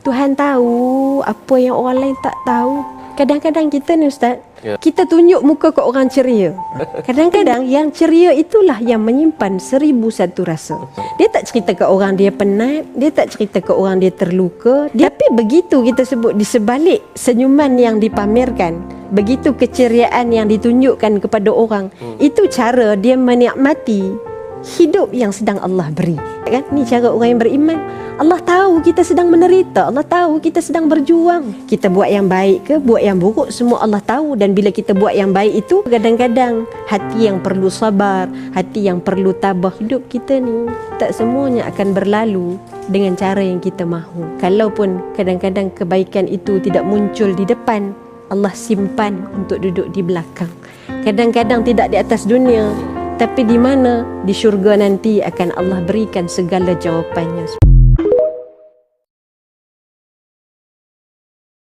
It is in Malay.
Tuhan tahu apa yang orang lain tak tahu. Kadang-kadang kita ni Ustaz, kita tunjuk muka ke orang ceria. Kadang-kadang yang ceria itulah yang menyimpan 1001 rasa. Dia tak cerita ke orang dia penat, dia tak cerita ke orang dia terluka. Tapi begitu kita sebut di sebalik senyuman yang dipamerkan, begitu keceriaan yang ditunjukkan kepada orang, itu cara dia menikmati hidup yang sedang Allah beri. Kan? Ni cara orang yang beriman. Allah tahu kita sedang menderita, Allah tahu kita sedang berjuang. Kita buat yang baik ke, buat yang buruk, semua Allah tahu. Dan bila kita buat yang baik itu, kadang-kadang hati yang perlu sabar, hati yang perlu tabah. Hidup kita ni tak semuanya akan berlalu dengan cara yang kita mahu. Kalaupun kadang-kadang kebaikan itu tidak muncul di depan, Allah simpan untuk duduk di belakang. Kadang-kadang tidak di atas dunia, tapi di mana? Di syurga nanti akan Allah berikan segala jawapannya.